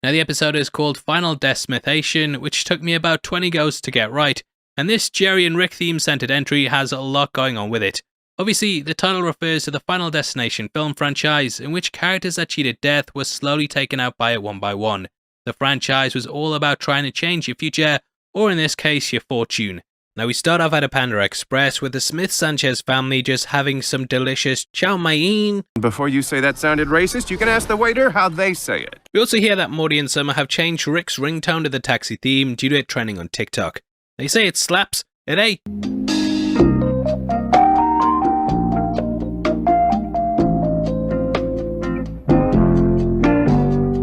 Now the episode is called Final Decimation, which took me about 20 goes to get right, and this Jerry and Rick theme centered entry has a lot going on with it. Obviously, the title refers to the Final Destination film franchise, in which characters that cheated death were slowly taken out by it one by one. The franchise was all about trying to change your future, or in this case, your fortune. Now we start off at a Panda Express with the Smith-Sanchez family just having some delicious chow mein. Before you say that sounded racist, you can ask the waiter how they say it. We also hear that Morty and Summer have changed Rick's ringtone to the taxi theme due to it trending on TikTok. They say it slaps, it ain't.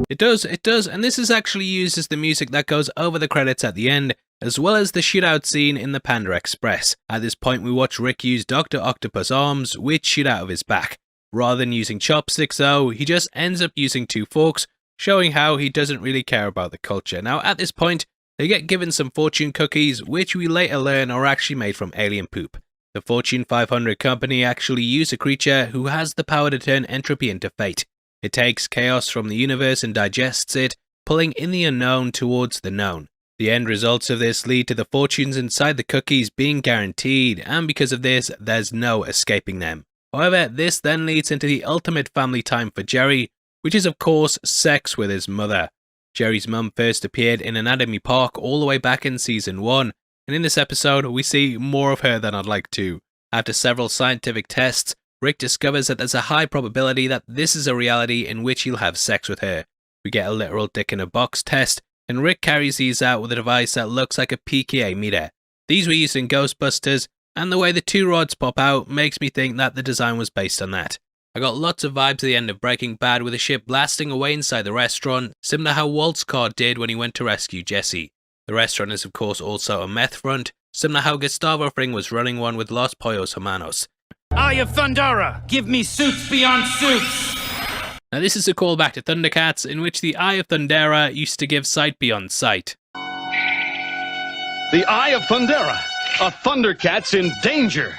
It does, and this is actually used as the music that goes over the credits at the end, as well as the shootout scene in the Panda Express. At this point we watch Rick use Dr. Octopus arms, which shoot out of his back. Rather than using chopsticks though, he just ends up using 2 forks, showing how he doesn't really care about the culture. Now at this point, they get given some fortune cookies, which we later learn are actually made from alien poop. The Fortune 500 company actually use a creature who has the power to turn entropy into fate. It takes chaos from the universe and digests it, pulling in the unknown towards the known. The end results of this lead to the fortunes inside the cookies being guaranteed, and because of this, there's no escaping them. However, this then leads into the ultimate family time for Jerry, which is of course sex with his mother. Jerry's mum first appeared in Anatomy Park all the way back in season 1, and in this episode we see more of her than I'd like to. After several scientific tests, Rick discovers that there's a high probability that this is a reality in which he'll have sex with her. We get a literal dick in a box test, and Rick carries these out with a device that looks like a PKA meter. These were used in Ghostbusters, and the way the 2 rods pop out makes me think that the design was based on that. I got lots of vibes at the end of Breaking Bad with a ship blasting away inside the restaurant, similar to how Walt's car did when he went to rescue Jesse. The restaurant is of course also a meth front, similar to how Gustavo Fring was running one with Los Pollos Hermanos. Eye of Thundera, give me suits beyond suits! Now this is a callback to Thundercats, in which the Eye of Thundera used to give sight beyond sight. The Eye of Thundera, a Thundercat's in danger.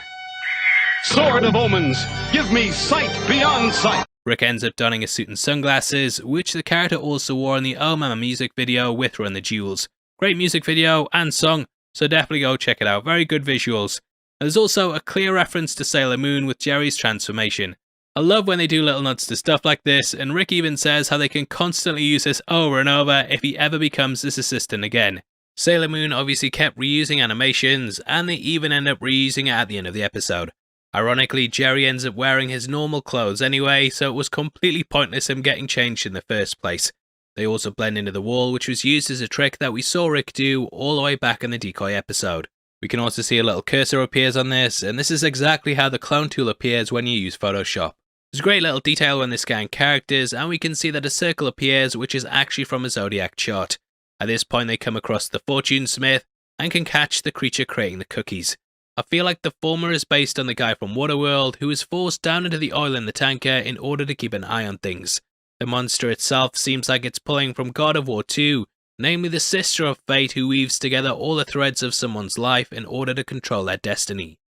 Sword of Omens, give me sight beyond sight. Rick ends up donning a suit and sunglasses, which the character also wore in the Oh Mama music video with Run the Jewels. Great music video and song, so definitely go check it out, very good visuals. There's also a clear reference to Sailor Moon with Jerry's transformation. I love when they do little nods to stuff like this, and Rick even says how they can constantly use this over and over if he ever becomes this assistant again. Sailor Moon obviously kept reusing animations, and they even end up reusing it at the end of the episode. Ironically, Jerry ends up wearing his normal clothes anyway, so it was completely pointless him getting changed in the first place. They also blend into the wall, which was used as a trick that we saw Rick do all the way back in the decoy episode. We can also see a little cursor appears on this, and this is exactly how the clone tool appears when you use Photoshop. There's a great little detail when they scan characters, and we can see that a circle appears, which is actually from a zodiac chart. At this point they come across the Fortune Smith, and can catch the creature creating the cookies. I feel like the former is based on the guy from Waterworld, who is forced down into the oil in the tanker in order to keep an eye on things. The monster itself seems like it's pulling from God of War 2, namely the sister of fate who weaves together all the threads of someone's life in order to control their destiny.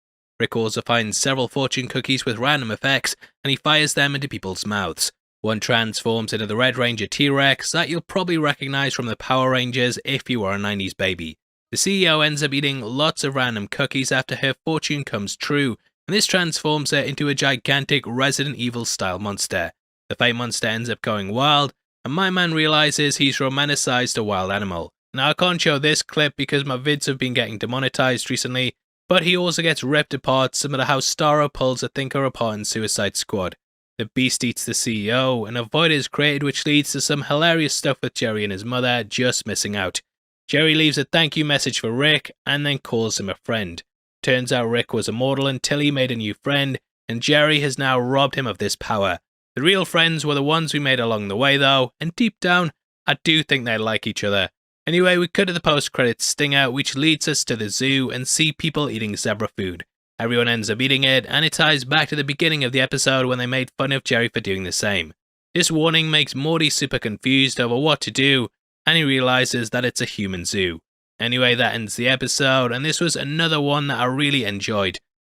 Rick also finds several fortune cookies with random effects, and he fires them into people's mouths. One transforms into the Red Ranger T-Rex that you'll probably recognise from the Power Rangers if you are a 90s baby. The CEO ends up eating lots of random cookies after her fortune comes true, and this transforms her into a gigantic Resident Evil style monster. The Fate monster ends up going wild, and my man realises he's romanticized a wild animal. Now I can't show this clip because my vids have been getting demonetized recently, but he also gets ripped apart similar to how Starro pulls a thinker apart in Suicide Squad. The beast eats the CEO, and a void is created which leads to some hilarious stuff with Jerry and his mother just missing out. Jerry leaves a thank you message for Rick, and then calls him a friend. Turns out Rick was immortal until he made a new friend, and Jerry has now robbed him of this power. The real friends were the ones we made along the way though, and deep down, I do think they like each other. Anyway, we cut to the post-credits stinger, which leads us to the zoo and see people eating zebra food. Everyone ends up eating it, and it ties back to the beginning of the episode when they made fun of Jerry for doing the same. This warning makes Morty super confused over what to do, and he realizes that it's a human zoo. Anyway, that ends the episode, and this was another one that I really enjoyed.